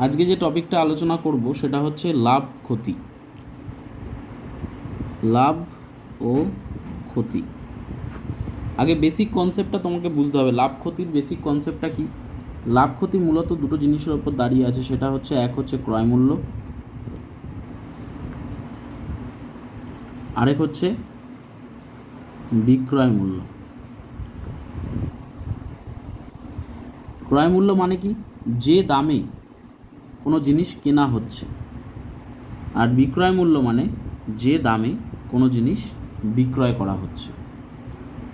আজকে যে টপিকটা আলোচনা করব সেটা হচ্ছে লাভ ক্ষতি। লাভ ও ক্ষতি। আগে বেসিক কনসেপ্টটা তোমাকে বুঝতে হবে। লাভ ক্ষতির বেসিক কনসেপ্টটা কি? লাভ ক্ষতি মূলত দুটো জিনিসের ওপর দাঁড়িয়ে আছে, সেটা হচ্ছে এক হচ্ছে ক্রয় মূল্য, আরেক হচ্ছে বিক্রয় মূল্য। ক্রয় মূল্য মানে কি? যে দামে কোনো জিনিস কেনা হচ্ছে, আর বিক্রয় মূল্য মানে যে দামে কোনো জিনিস বিক্রয় করা হচ্ছে।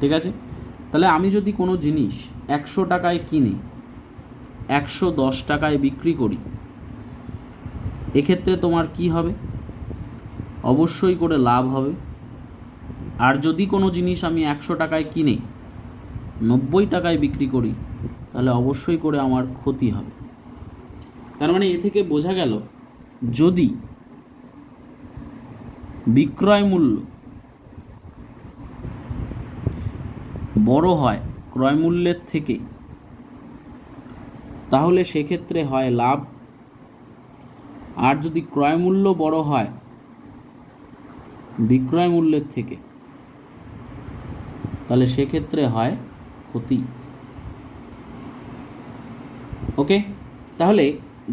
ঠিক আছে? তাহলে আমি যদি কোনো জিনিস 100 টাকায় কিনে 110 টাকায় বিক্রি করি, এক্ষেত্রে তোমার কি হবে? অবশ্যই করে লাভ হবে। আর যদি কোনো জিনিস আমি 100 টাকায় কিনে 90 টাকায় বিক্রি করি, তাহলে অবশ্যই করে আমার ক্ষতি হবে। তার মানে এ থেকে বোঝা গেল, যদি বিক্রয় মূল্য বড় হয় ক্রয় মূল্যের থেকে, তাহলে সেক্ষেত্রে হয় লাভ। আর যদি ক্রয় মূল্য বড় হয় বিক্রয় মূল্যের থেকে, তাহলে সেক্ষেত্রে হয় ক্ষতি। ওকে? তাহলে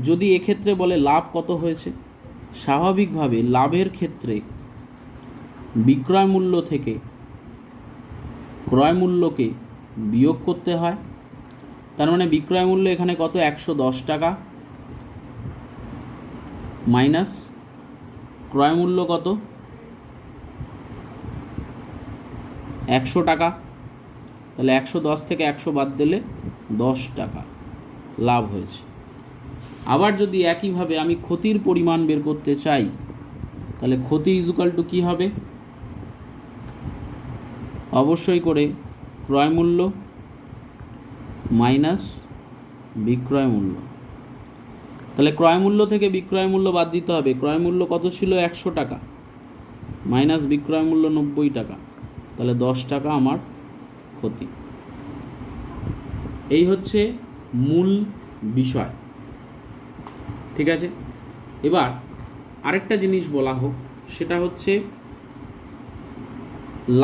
যদি এক্ষেত্রে বলে লাভ কত হয়েছে, স্বাভাবিকভাবে লাভের ক্ষেত্রে বিক্রয় মূল্য থেকে ক্রয় মূল্যকে বিয়োগ করতে হয়। তার মানে বিক্রয় মূল্য এখানে কত? 110 টাকা মাইনাস ক্রয় মূল্য কত? 100 টাকা। তাহলে 110 থেকে 100 বাদ দিলে 10 টাকা লাভ হয়েছে। আবার যদি একইভাবে আমি ক্ষতির পরিমাণ বের করতে চাই, তাহলে ক্ষতি ইজুকাল টু কী হবে? অবশ্যই করে ক্রয় মূল্য মাইনাস বিক্রয় মূল্য। তাহলে ক্রয় মূল্য থেকে বিক্রয় মূল্য বাদ দিতে হবে। ক্রয় মূল্য কত ছিল? 100 টাকা মাইনাস বিক্রয় মূল্য 90 টাকা, তাহলে 10 টাকা আমার ক্ষতি। এই হচ্ছে মূল বিষয়। ঠিক আছে? এবার আরেকটা জিনিস বলা হোক, সেটা হচ্ছে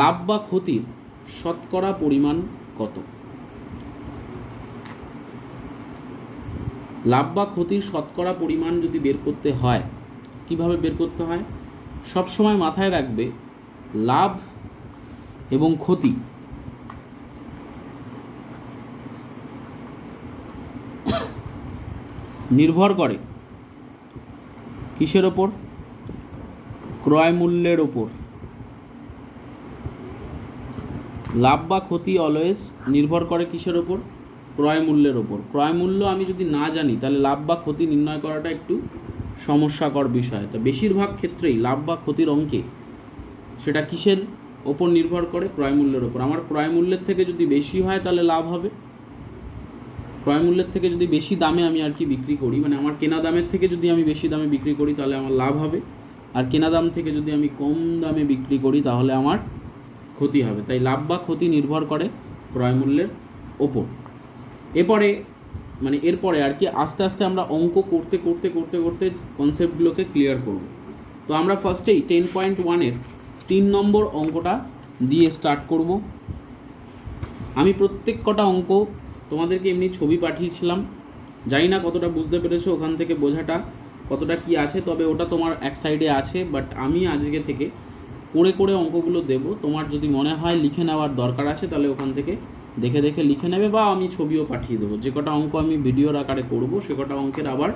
লাভ বা ক্ষতির শতকরা পরিমাণ কত। লাভ বা ক্ষতির শতকরা পরিমাণ যদি বের করতে হয়, কিভাবে বের করতে হয়? সবসময় মাথায় রাখবে, লাভ এবং ক্ষতি নির্ভর করে কিসের ওপর? ক্রয় মূল্যের ওপর। লাভ বা ক্ষতি অলওয়েজ নির্ভর করে কিসের ওপর? ক্রয় মূল্যের ওপর। ক্রয় মূল্য আমি যদি না জানি, তাহলে লাভ বা ক্ষতি নির্ণয় করাটা একটু সমস্যাকর বিষয়। তো বেশিরভাগ ক্ষেত্রেই লাভ বা ক্ষতির অঙ্কে সেটা কিসের ওপর নির্ভর করে? ক্রয় মূল্যের ওপর। আমার ক্রয় মূল্যের থেকে যদি বেশি হয় তাহলে লাভ হবে। ক্রয় মূল্যের থেকে যদি বেশি দামে আমি আর কি বিক্রি করি, মানে আমার কেনা দামের থেকে যদি আমি বেশি দামে বিক্রি করি, তাহলে আমার লাভ হবে। আর কেনা দাম থেকে যদি আমি কম দামে বিক্রি করি, তাহলে আমার ক্ষতি হবে। তাই লাভ বা ক্ষতি নির্ভর করে ক্রয় মূল্যের ওপর। এরপরে আর কি আস্তে আস্তে আমরা অঙ্ক করতে করতে করতে করতে কনসেপ্টগুলোকে ক্লিয়ার করব। তো আমরা ফার্স্টেই 10.1-এর 3 নম্বর অঙ্কটা দিয়ে স্টার্ট করব। আমি প্রত্যেক কটা অঙ্ক তোমাদেরকে এমনি ছবি পাঠিয়েছিলাম, জানি না কতটা বুঝতে পেরেছো, ওখান থেকে বোঝাটা কতটা কি আছে। তবে ওটা তোমার এক সাইডে আছে, বাট আমি আজকে থেকে করে করে অঙ্কগুলো দেব। তোমার যদি মনে হয় লিখে নেওয়ার দরকার আছে, তাহলে ওখান থেকে দেখে দেখে লিখে নেবে, বা আমি ছবিও পাঠিয়ে দেবো। যে কটা অঙ্ক আমি ভিডিওর আকারে করব, সে কটা অঙ্কের আবার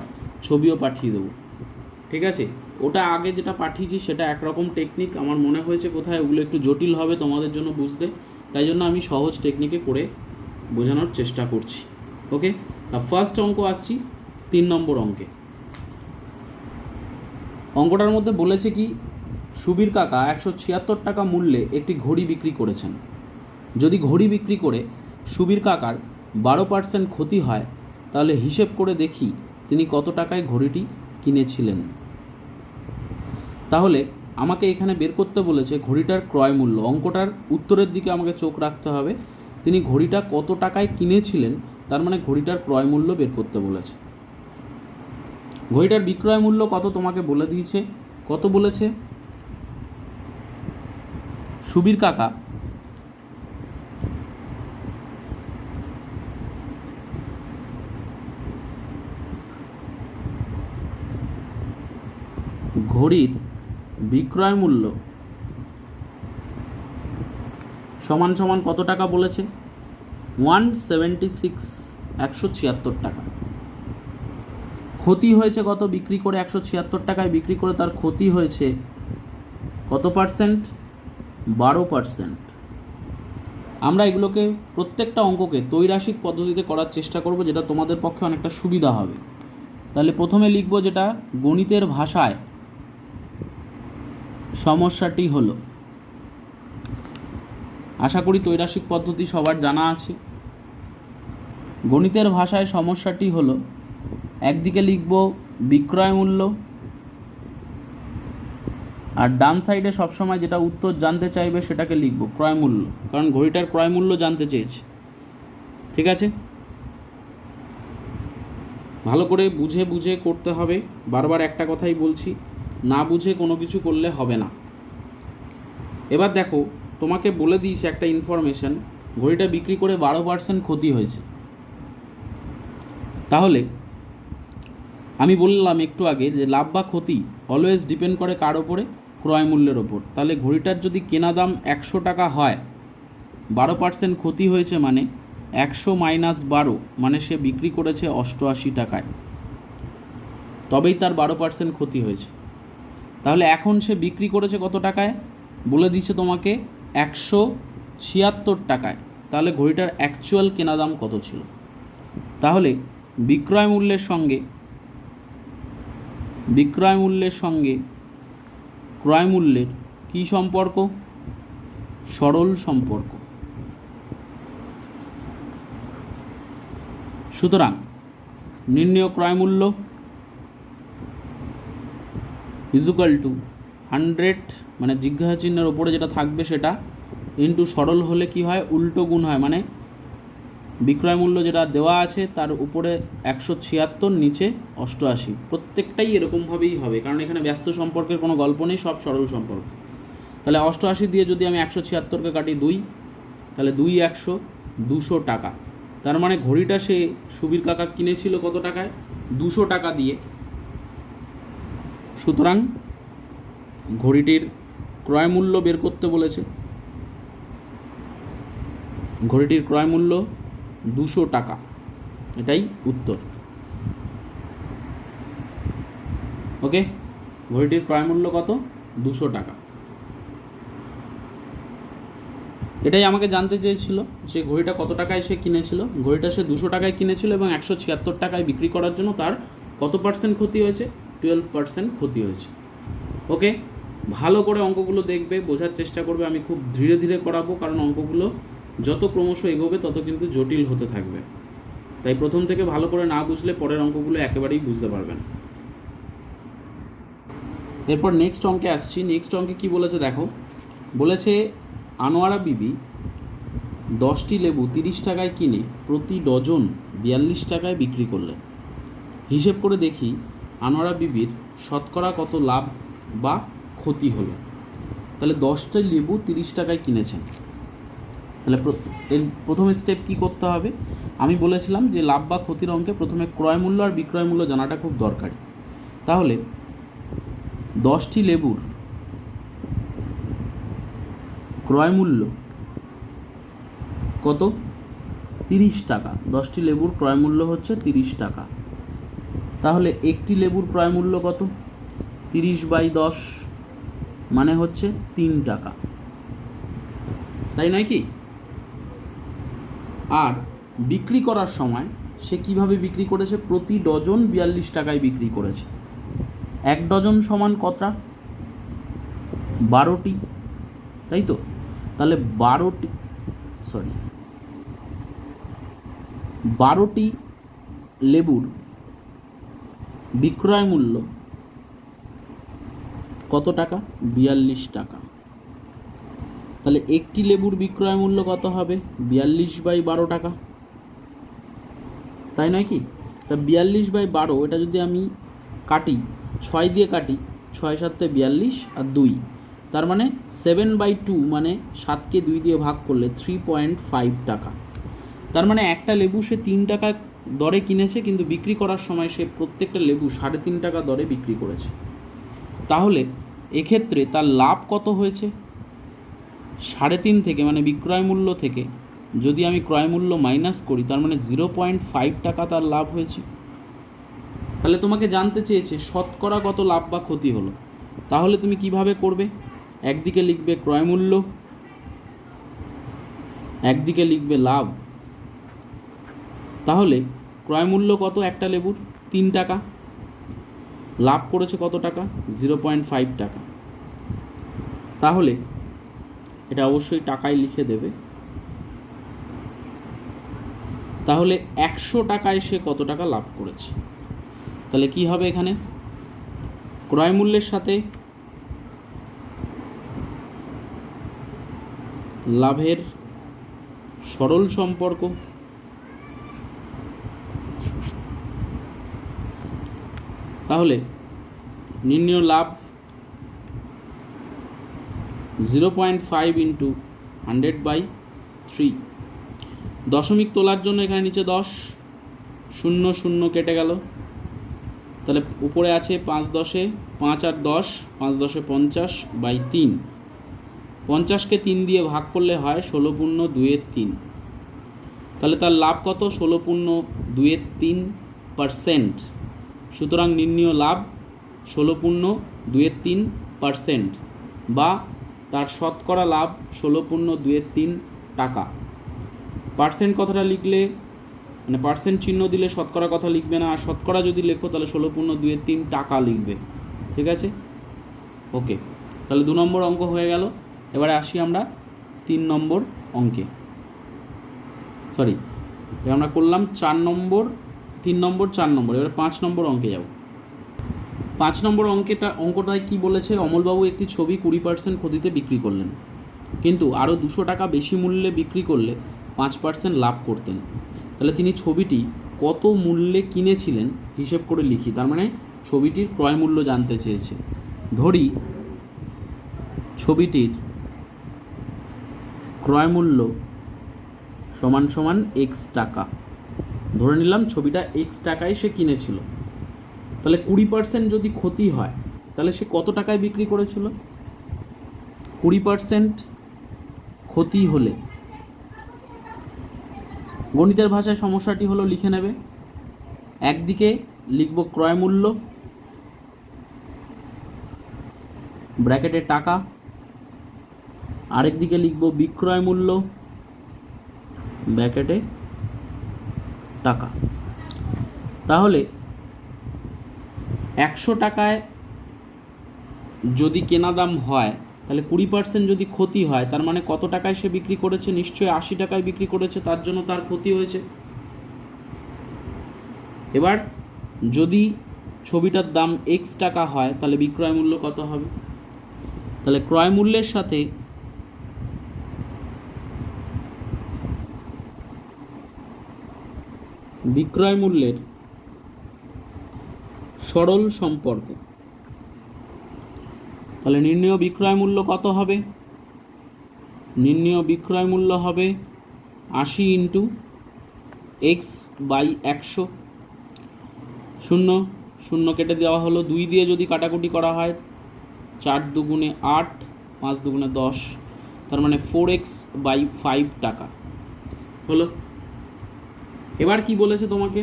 ছবিও পাঠিয়ে দেবো। ঠিক আছে? ওটা আগে যেটা পাঠিয়েছি সেটা একরকম টেকনিক, আমার মনে হয়েছে কোথায় ওগুলো একটু জটিল হবে তোমাদের জন্য বুঝতে, তাই জন্য আমি সহজ টেকনিকে করে বোঝানোর চেষ্টা করছি। ওকে? তা ফার্স্ট অঙ্ক আসছি 3 নম্বর অঙ্কে। অঙ্কটার মধ্যে বলেছে কি, সুবীর কাকা 176 টাকা মূল্যে একটি ঘড়ি বিক্রি করেছেন। যদি ঘড়ি বিক্রি করে সুবীর কাকার 12% ক্ষতি হয়, তাহলে হিসেব করে দেখি তিনি কত টাকায় ঘড়িটি কিনেছিলেন। তাহলে আমাকে এখানে বের করতে বলেছে ঘড়িটার ক্রয় মূল্য। অঙ্কটার উত্তরের দিকে আমাকে চোখ রাখতে হবে। তিনি ঘড়িটা কত টাকায় কিনেছিলেন, তার মানে ঘড়িটার ক্রয় মূল্য বের করতে বলেছে। ঘড়িটার বিক্রয় মূল্য কত তোমাকে বলে দিয়েছে, কত বলেছে সুবীর কাকা ঘড়ির বিক্রয় মূল্য সমান সমান কত টাকা বলেছে 176, 176 টাকা। ক্ষতি হয়েছে কত বিক্রি করে, 176 টাকায় বিক্রি করে তার ক্ষতি হয়েছে কত পার্সেন্ট, 12%। আমরা এগুলোকে প্রত্যেকটা অঙ্ককে ত্রৈরাশিক পদ্ধতিতে করার চেষ্টা করব, যেটা তোমাদের পক্ষে অনেকটা সুবিধা হবে। তাহলে প্রথমে লিখব যেটা গণিতের ভাষায় সমস্যাটি হলো, আশা করি ত্রৈরাশিক পদ্ধতি সবার জানা আছে। গণিতের ভাষায় সমস্যাটি হলো, একদিকে লিখব বিক্রয় মূল্য, আর ডান সাইডে সবসময় যেটা উত্তর জানতে চাইবে সেটাকে লিখব ক্রয় মূল্য, কারণ ঘড়িটার ক্রয় মূল্য জানতে চেয়েছে। ঠিক আছে, ভালো করে বুঝে বুঝে করতে হবে। বারবার একটা কথাই বলছি, না বুঝে কোনো কিছু করলে হবে না। এবার দেখো, তোমাকে বলে দিয়েছে একটা ইনফরমেশন, ঘড়িটা বিক্রি করে 12% ক্ষতি হয়েছে। তাহলে আমি বললাম একটু আগে যে লাভ বা ক্ষতি অলওয়েজ ডিপেন্ড করে কার ওপরে, ক্রয় মূল্যের ওপর। তাহলে ঘড়িটার যদি কেনা দাম 100 টাকা হয়, 12% ক্ষতি হয়েছে মানে 100 মাইনাস 12, মানে সে বিক্রি করেছে 88 টাকায়, তবেই তার 12% ক্ষতি হয়েছে। তাহলে এখন সে বিক্রি করেছে কত টাকায় বলে দিচ্ছে তোমাকে, 176 টাকায়। তাহলে ঘড়িটার অ্যাকচুয়াল কেনা দাম কত ছিল? তাহলে বিক্রয় মূল্যের সঙ্গে ক্রয় মূল্যের কী সম্পর্ক? সরল সম্পর্ক। সুতরাং নির্ণেয় ক্রয় মূল্য ইজুকাল টু 100, মানে জিজ্ঞাসা চিহ্নের ওপরে যেটা থাকবে সেটা, ইন্টু সরল হলে কি হয়, উল্টো গুণ হয়, মানে বিক্রয় মূল্য যেটা দেওয়া আছে তার উপরে 176, নিচে 88। প্রত্যেকটাই এরকমভাবেই হবে, কারণ এখানে ব্যস্ত সম্পর্কের কোনো গল্প নেই, সব সরল সম্পর্ক। তাহলে 88 দিয়ে যদি আমি 176কে কাটি 2, তাহলে 2 100, 200 টাকা। তার মানে ঘড়িটা সে সুবীর কাকা কিনেছিল কত টাকায়? 200 টাকা দিয়ে। সুতরাং ঘড়িটির ক্রয় মূল্য বের করতে বলেছে, ঘড়িটির ক্রয় মূল্য 200 টাকা, এটাই উত্তর। ওকে, ঘড়িটির ক্রয় মূল্য কত? 200 টাকা। এটাই আমাকে জানতে চেয়েছিল যে ঘড়িটা কত টাকায় সে কিনেছিল। ঘড়িটা সে 200 টাকায় কিনেছিল এবং 176 টাকায় বিক্রি করার জন্য তার কত পার্সেন্ট ক্ষতি হয়েছে? 12% ক্ষতি হয়েছে। ওকে, ভালো করে অঙ্কগুলো দেখবে, বোঝার চেষ্টা করবে। আমি খুব ধীরে ধীরে করাবো, কারণ অঙ্কগুলো যত ক্রমশ এগোবে তত কিন্তু জটিল হতে থাকবে। তাই প্রথম থেকে ভালো করে না বুঝলে পরের অঙ্কগুলো একেবারেই বুঝতে পারবেন। এরপর নেক্সট অঙ্কে আসছি। নেক্সট অঙ্কে কি বলেছে দেখো, বলেছে আনোয়ারা বিবি 10টি লেবু 30 টাকায় কিনে প্রতি ডজন 42 টাকায় বিক্রি করলেন। হিসেব করে দেখি আনোয়ারা বিবির শতকরা কত লাভ বা ক্ষতি হলো। তাহলে 10টা লেবু 30 টাকায় কিনেছেন। তাহলে এর প্রথম স্টেপ কি করতে হবে? আমি বলেছিলাম যে লাভ বা ক্ষতির অঙ্কে প্রথমে ক্রয় মূল্য আর বিক্রয় মূল্য জানাটা খুব দরকারি। তাহলে 10টি লেবুর ক্রয় মূল্য কত? 30 টাকা। 10টি লেবুর ক্রয় মূল্য হচ্ছে 30 টাকা। তাহলে একটি লেবুর ক্রয় মূল্য কত? 30/10, মানে হচ্ছে 3 টাকা, তাই নয় কি? আর বিক্রি করার সময় সে কিভাবে বিক্রি করেছে? প্রতি ডজন 42 টাকায় বিক্রি করেছে। 1 ডজন সমান কতটা? 12টি, তাই তো? তাহলে 12টি লেবুর বিক্রয় মূল্য কত টাকা? 42 টাকা। তাহলে একটি লেবুর বিক্রয় মূল্য কত হবে? 42/12 টাকা, তাই নয় কি? তা 42/12, এটা যদি আমি কাটি, 6 দিয়ে কাটি, 6 7 42 আর 2, তার মানে 7/2 মানে 7কে 2 দিয়ে ভাগ করলে 3.5 টাকা। তার মানে একটা লেবু সে 3 টাকা দরে কিনেছে, কিন্তু বিক্রি করার সময় সে প্রত্যেকটা লেবু 3.5 টাকা দরে বিক্রি করেছে। তাহলে এক্ষেত্রে তার লাভ কত হয়েছে? 3.5 থেকে মানে বিক্রয় মূল্য থেকে যদি আমি ক্রয় মূল্য মাইনাস করি, তার মানে 0.5 টাকা তার লাভ হয়েছে। তাহলে তোমাকে জানতে চেয়েছে শতকরা কত লাভ বা ক্ষতি হলো। তাহলে তুমি কিভাবে করবে? একদিকে লিখবে ক্রয় মূল্য, একদিকে লিখবে লাভ। তাহলে ক্রয় মূল্য কত একটা লেবুর? 3 টাকা। লাভ করেছে কত টাকা? 0.5 টাকা। তাহলে এটা অবশ্যই টাকায় লিখে দেবে। তাহলে 100 টাকায় সে কত টাকা লাভ করেছে? তাহলে কি হবে এখানে? ক্রয় মূল্যের সাথে লাভের সরল সম্পর্ক, তাহলে নির্ণয় লাভ 0.5 × 100/3। দশমিক তোলার জন্য এখানে নিচে 10, 0 0 কেটে গেল। তাহলে উপরে আছে 5 10 5 আর 10, 5 10 50/3। 50কে 3 দিয়ে ভাগ করলে হয় 16.2/3। তাহলে তার লাভ কত? 16.2/3%। সুতরাং নির্ণীয় লাভ 16.2/3%, বা তার শতকরা লাভ 16.2/3 টাকা। পার্সেন্ট কথাটা লিখলে মানে পার্সেন্ট চিহ্ন দিলে শতকরা কথা লিখবে না, আর শতকরা যদি লেখো তাহলে 16.2/3 টাকা লিখবে। ঠিক আছে, ওকে। তাহলে 2 নম্বর অঙ্ক হয়ে গেল। এবারে আসি আমরা 3 নম্বর অঙ্কে। সরি, আমরা করলাম 4 নম্বর, 3 নম্বর, 4 নম্বর। এবারে 5 নম্বর অঙ্কে যাব। 5 নম্বর অঙ্কটায় কি বলেছে? অমলবাবু একটি ছবি 20% ক্ষতিতে বিক্রি করলেন, কিন্তু আরও 200 টাকা বেশি মূল্যে বিক্রি করলে 5% লাভ করতেন। তাহলে তিনি ছবিটি কত মূল্যে কিনেছিলেন হিসেব করে লিখি। তার মানে ছবিটির ক্রয় মূল্য জানতে চেয়েছে। ধরি ছবিটির ক্রয় মূল্য সমান সমান x টাকা। ধরে নিলাম ছবিটা x টাকায় সে কিনেছিল। তাহলে 20% যদি ক্ষতি হয় তাহলে সে কত টাকায় বিক্রি করেছিল? 20% ক্ষতি হলে গণিতের ভাষায় সমস্যাটি হলো লিখে নেবে। একদিকে লিখব ক্রয় মূল্য ব্র্যাকেটে টাকা, আরেকদিকে লিখব বিক্রয় মূল্য ব্র্যাকেটে টাকা। তাহলে 100 টাকায় যদি কেনা দাম হয়, তাহলে 20% যদি ক্ষতি হয়, তার মানে কত টাকায় সে বিক্রি করেছে? নিশ্চয়ই 80 টাকায় বিক্রি করেছে, তার জন্য তার ক্ষতি হয়েছে। এবার যদি ছবিটার দাম x টাকা হয়, তাহলে বিক্রয় মূল্য কত হবে? তাহলে ক্রয় মূল্যের সাথে বিক্রয় মূল্যের সরল সম্পর্ক। তাহলে নির্ণেয় বিক্রয় মূল্য কত হবে? নির্ণেয় বিক্রয় মূল্য হবে 80 × x/100। 0 0 কেটে দেওয়া হলো। 2 দিয়ে যদি কাটাকুটি করা হয়, 4 2 8, 5 2 10, তার মানে 4x/5 টাকা হলো। এবার কি বলেছে তোমাকে?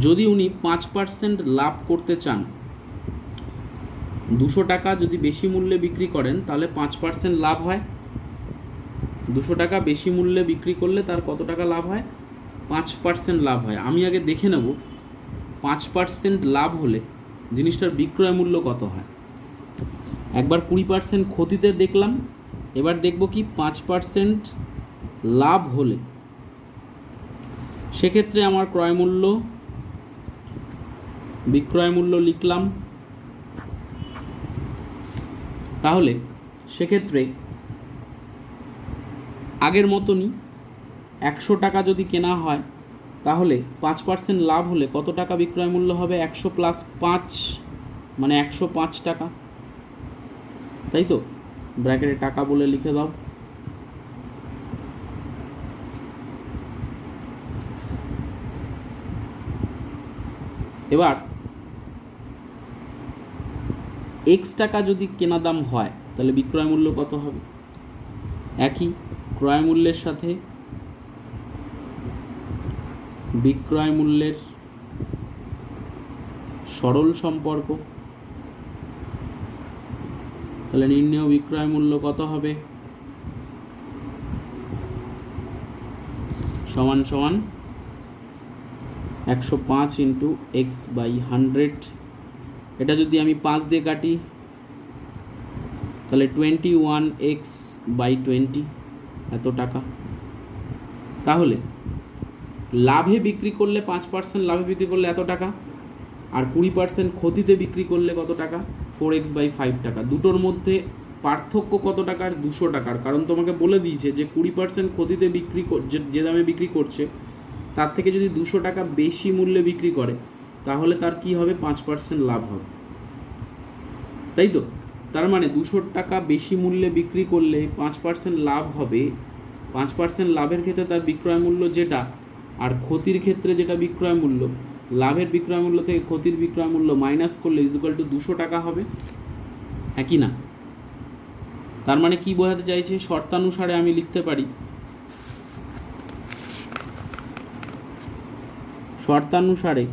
যদি উনি 5% লাভ করতে চান, 200 টাকা যদি বেশি মূল্যে বিক্রি করেন তাহলে 5% লাভ হয়। 200 টাকা বেশি মূল্যে বিক্রি করলে তার কত টাকা লাভ হয়? 5% লাভ হয়। আমি আগে দেখে নেব 5% লাভ হলে জিনিসটার বিক্রয় মূল্য কত হয়। একবার 20% ক্ষতিতে দেখলাম, এবার দেখব কি 5% লাভ হলে। সেক্ষেত্রে আমার ক্রয় মূল্য বিক্রয় মূল্য লিখলাম। তাহলে সেক্ষেত্রে আগের মতনই 100 টাকা যদি কেনা হয় তাহলে 5% লাভ হলে কত টাকা বিক্রয় মূল্য হবে? 100 + 5 মানে 105 টাকা, তাই তো? ব্র্যাকেটে টাকা বলে লিখে দাও। এবার এক্স টাকা যদি কেনা দাম হয় তাহলে বিক্রয় মূল্য কত হবে? একই ক্রয় মূল্যের সাথে বিক্রয় মূল্যের সরল সম্পর্ক, তাহলে নির্ণেয় বিক্রয় মূল্য কত হবে? সমান সমান 105 ইন্টু এক্স বাই 100। এটা যদি আমি 5 দিয়ে কাটি তাহলে 21x/20 এত টাকা। তাহলে লাভে বিক্রি করলে 5% লাভে বিক্রি করলে এত টাকা, আর 20% ক্ষতিতে বিক্রি করলে কত টাকা? 4x/5 টাকা। দুটোর মধ্যে পার্থক্য কত টাকার? 200 টাকার। কারণ তোমাকে বলে দিয়েছে যে 20% ক্ষতিতে বিক্রি যে দামে বিক্রি করছে তার থেকে যদি 200 টাকা বেশি মূল্যে বিক্রি করে তাহলে তার কি হবে? 5% লাভ হবে, তাই তো? তার মানে 200 টাকা বেশি মূল্যে বিক্রি করলে 5% লাভ হবে। 5% লাভের ক্ষেত্রে তার বিক্রয় মূল্য যেটা, আর ক্ষতির ক্ষেত্রে যেটা বিক্রয় মূল্য, লাভের বিক্রয় মূল্য থেকে ক্ষতির বিক্রয় মূল্য মাইনাস করলে = 200 টাকা হবে, একই না? তার মানে কি বোঝাতে চাইছে? শর্তানুসারে আমি লিখতে পারি, শর্তানুসারে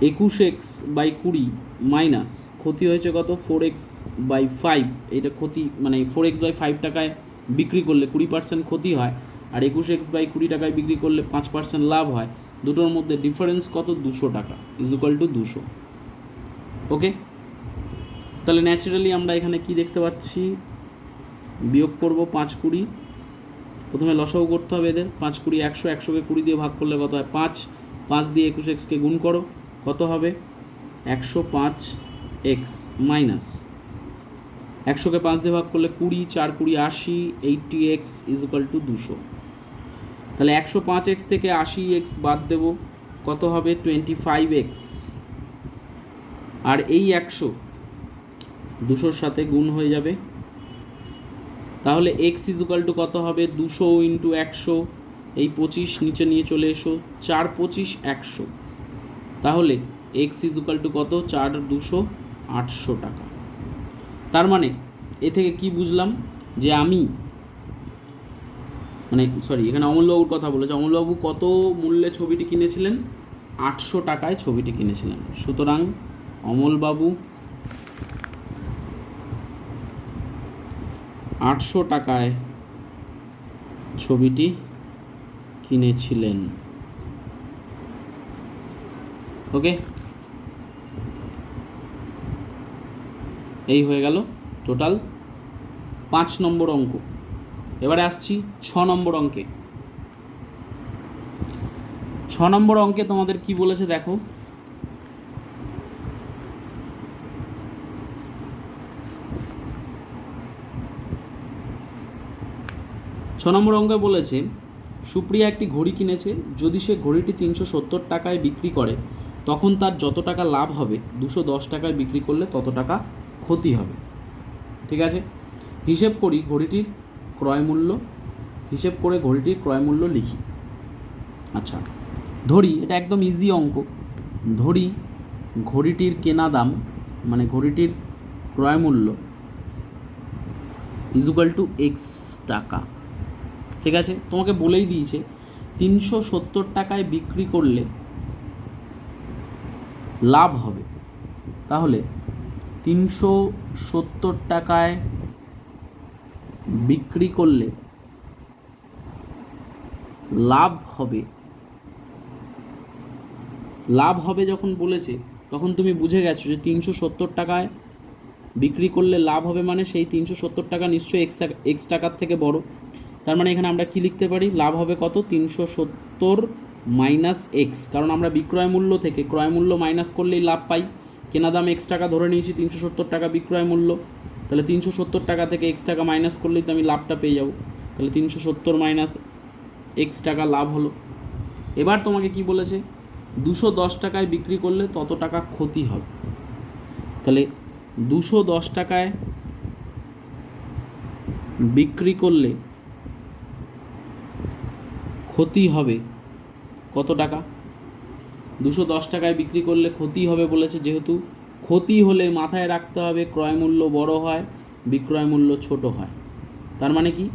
21x/20 মাইনাস ক্ষতি হয়েছে কত? 4x/5। এটা ক্ষতি মানে 4x/5 টাকায় বিক্রি করলে 20% ক্ষতি হয়, আর 21x/20 টাকায় বিক্রি করলে 5% লাভ হয়। দুটোর মধ্যে ডিফারেন্স কত? 200 টাকা = 200। ওকে, তাহলে ন্যাচারালি আমরা এখানে কি দেখতে পাচ্ছি? বিয়োগ করব 5 20। প্রথমে লসাগু করতে হবে এদের। 5 20 100, 100কে 20 দিয়ে ভাগ করলে কত হয়? 5। 5 দিয়ে 21xকে গুণ করো, কত হবে? 105x মাইনাস 100কে 5 দিয়ে ভাগ করলে 20, 4 20 80, 80x = 200। তাহলে 105x থেকে 80x বাদ দেব, কত হবে? 25x। আর এই 100 200-র সাথে গুণ হয়ে যাবে, তাহলে x = কত হবে? 200 × 100, এই 25 নিচে নিয়ে চলে এসো, 4 25 100। তাহলে x = কত? 4 200 800 টাকা। তার মানে এ থেকে কি বুঝলাম? যে আমি এখানে অমলবাবুর কথা বলেছে। অমলবাবু কত মূল্যে ছবিটি কিনেছিলেন? 800 টাকায় ছবিটি কিনেছিলেন। সুতরাং অমলবাবু 800 টাকায় ছবিটি কিনেছিলেন। ওকে, এই হয়ে গেল টোটাল 5 নম্বর অঙ্ক। এবারে আসছি 6 নম্বর অঙ্কে। 6 নম্বর অঙ্কে তোমাদের কি বলেছে দেখো। ছ নম্বর অঙ্কে বলেছে সুপ্রিয়া একটি ঘড়ি কিনেছে। যদি সে ঘড়িটি 370 টাকায় বিক্রি করে তখন তার যত টাকা লাভ হবে 210 টাকায় বিক্রি করলে তত টাকা ক্ষতি হবে। ঠিক আছে, হিসেব করি ঘড়িটির ক্রয় মূল্য। হিসেব করে ঘড়িটির ক্রয় মূল্য লিখি। আচ্ছা, ধরি এটা একদম ইজি অঙ্ক। ধরি ঘড়িটির কেনা দাম মানে ঘড়িটির ক্রয় মূল্য = x টাকা। ঠিক আছে, তোমাকে বলেই দিয়েছে 370 টাকায় বিক্রি করলে লাভ হবে। তাহলে 370 টাকায় বিক্রি করলে লাভ হবে। লাভ হবে যখন বলেছে তখন তুমি বুঝে গেছো যে 370 টাকায় বিক্রি করলে লাভ হবে মানে সেই 370 টাকা নিশ্চয়ই এক্স টাকার থেকে বড়। তার মানে এখানে আমরা কি লিখতে পারি? লাভ হবে কত? 370 মাইনাস এক্স। কারণ আমরা বিক্রয় মূল্য থেকে ক্রয় মূল্য মাইনাস করলেই লাভ পাই। কেনা দাম এক্স টাকা ধরে নিয়েছি, 370 টাকা বিক্রয় মূল্য। তাহলে 370 টাকা থেকে এক্স টাকা মাইনাস করলেই তো আমি লাভটা পেয়ে যাব। তাহলে 370 মাইনাস এক্স টাকা লাভ হলো। এবার তোমাকে কি বলেছে, 210 টাকায় বিক্রি করলে তত টাকা ক্ষতি হবে। তাহলে 210 টাকায় বিক্রি করলে ক্ষতি হবে কত টাকা? 210 টাকায় বিক্রি করলে ক্ষতি হবে বলেছে, যেহেতু ক্ষতি হলে মাথায় রাখতে হবে ক্রয় মূল্য বড় হয়, বিক্রয় মূল্য ছোট হয়। তার মানে কি,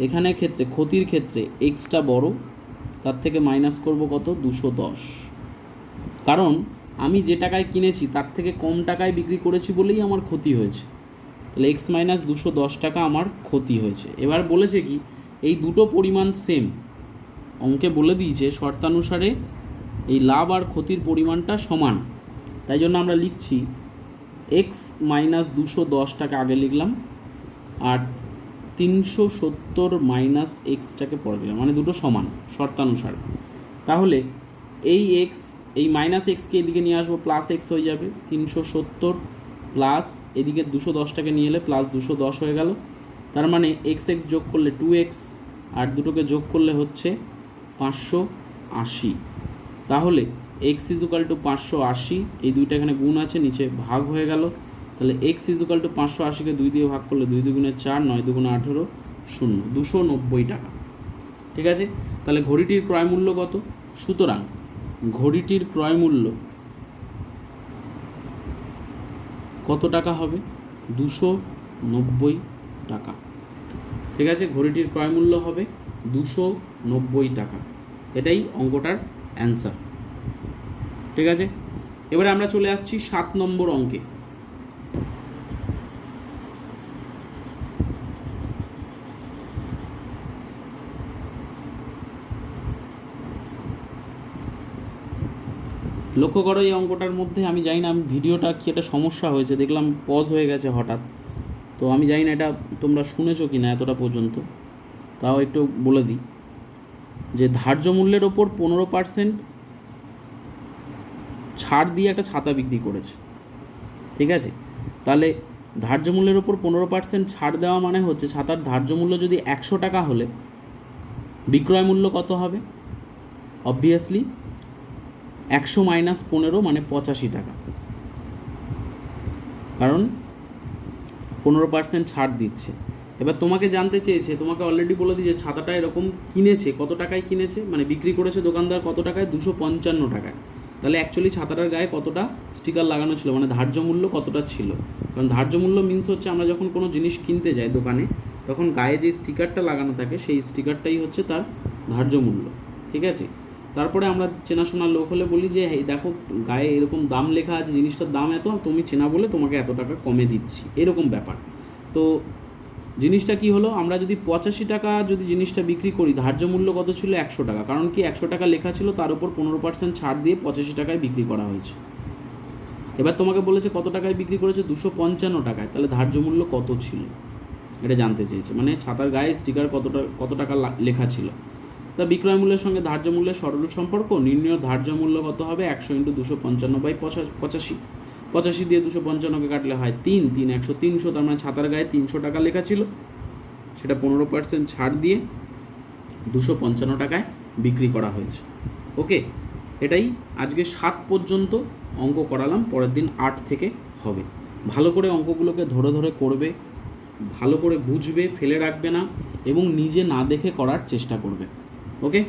এখানে ক্ষেত্রে ক্ষতির ক্ষেত্রে এক্সটা বড়, তার থেকে মাইনাস করব কত, 210। কারণ আমি যে টাকায় কিনেছি তার থেকে কম টাকায় বিক্রি করেছি বলেই আমার ক্ষতি হয়েছে। তাহলে এক্স মাইনাস 210 টাকা আমার ক্ষতি হয়েছে। এবার বলেছে কি, এই দুটো পরিমাণ সেম, অঙ্কে বলে দিয়েছে শর্তানুসারে এই লাভ আর ক্ষতির পরিমাণটা সমান। তাই জন্য আমরা লিখছি এক্স মাইনাস 210 টাকা আগে লিখলাম, আর 370 মাইনাস এক্সটাকে পরে দিলাম, মানে দুটো সমান শর্তানুসারে। তাহলে এই এক্স, এই মাইনাস এক্সকে এদিকে নিয়ে আসবো, প্লাস এক্স হয়ে যাবে, 370 প্লাস এদিকে 210টাকে নিয়ে এলে প্লাস 210 হয়ে গেল। তার মানে এক্স এক্স যোগ করলে 2x, আর দুটোকে যোগ করলে হচ্ছে 580। তাহলে এক্স ইজুকাল টু 580, এই দুইটা এখানে গুণ আছে, নিচে ভাগ হয়ে গেল। তাহলে এক্স ইজুকাল টু 580কে 2 দিয়ে ভাগ করলে 2 দুগুণে 4, 9 দুগুণে 18, 0, 290 টাকা। ঠিক আছে, তাহলে ঘড়িটির ক্রয় মূল্য কত? সুতরাং ঘড়িটির ক্রয় মূল্য কত টাকা হবে? 290 টাকা। ঠিক আছে, ঘড়িটির ক্রয় মূল্য হবে 290 টাকা। এটাই অঙ্কটার অ্যান্সার। ঠিক আছে, এবারে আমরা চলে আসছি 7 নম্বর অঙ্কে। লক্ষ্য করো এই অঙ্কটার মধ্যে, আমি জানি না, আমি ভিডিওটা কি একটা সমস্যা হয়েছে, দেখলাম পজ হয়ে গেছে হঠাৎ, তো আমি জানি না এটা তোমরা শুনেছো কি না এতটা পর্যন্ত, তাও একটু বলে দিই যে ধার্য মূল্যের ওপর 15% ছাড় দিয়ে একটা ছাতা বিক্রি করেছে। ঠিক আছে, তাহলে ধার্য মূল্যের ওপর 15% ছাড় দেওয়া মানে হচ্ছে ছাতার ধার্য মূল্য যদি 100 টাকা হলে বিক্রয় মূল্য কত হবে? অবভিয়াসলি 100 মাইনাস 15 মানে 85 টাকা, কারণ 15% ছাড় দিচ্ছে। এবার তোমাকে জানতে চেয়েছে, তোমাকে অলরেডি বলে দিয়েছে ছাতাটা এরকম কিনেছে, কত টাকায় কিনেছে, মানে বিক্রি করেছে দোকানদার কত টাকায়? 255 টাকায়। তাহলে অ্যাকচুয়ালি ছাতাটার গায়ে কতটা স্টিকার লাগানো ছিল, মানে ধার্য মূল্য কতটা ছিল। কারণ ধার্য মূল্য মিন্স হচ্ছে আমরা যখন কোনো জিনিস কিনতে যাই দোকানে, তখন গায়ে যে স্টিকারটা লাগানো থাকে সেই স্টিকারটাই হচ্ছে তার ধার্য মূল্য। ঠিক আছে, তারপরে আমরা চেনাশোনা লোক হলে বলি যে এই দেখো গায়ে এরকম দাম লেখা আছে, জিনিসটার দাম এত, তুমি চেনা বলে তোমাকে এত টাকা কমে দিচ্ছি, এরকম ব্যাপার। তো জিনিসটা কি হলো, আমরা যদি 85 টাকা যদি জিনিসটা বিক্রি করি, ধার্য মূল্য কত ছিল? 100 টাকা। কারণ কি 100 টাকা লেখা ছিল, তার উপর 15% ছাড় দিয়ে 85 টাকায় বিক্রি করা হয়েছে। এবার তোমাকে বলেছে কত টাকায় বিক্রি করেছে? 255 টাকায়। তাহলে ধার্য মূল্য কত ছিল এটা জানতে চেয়েছে, মানে ছাতার গায়ে স্টিকার কত টাকা লেখা ছিল। তা বিক্রয় মূল্যের সঙ্গে ধার্য মূল্যের সরল সম্পর্ক, নির্ণয় ধার্য মূল্য কত হবে? 100 × 255/85। 85 দিয়ে 255কে কাটলে হয় 3, 3 100, 300। তার মানে ছাতার গায়ে 300 টাকা লেখা ছিল, সেটা 15% ছাড় দিয়ে 255 টাকায় বিক্রি করা হয়েছে। ওকে, এটাই আজকে 7 পর্যন্ত অঙ্ক করালাম, পরের দিন 8 থেকে হবে। ভালো করে অঙ্কগুলোকে ধরে ধরে করবে, ভালো করে বুঝবে, ফেলে রাখবে না, এবং নিজে না দেখে করার চেষ্টা করবে। ওকে।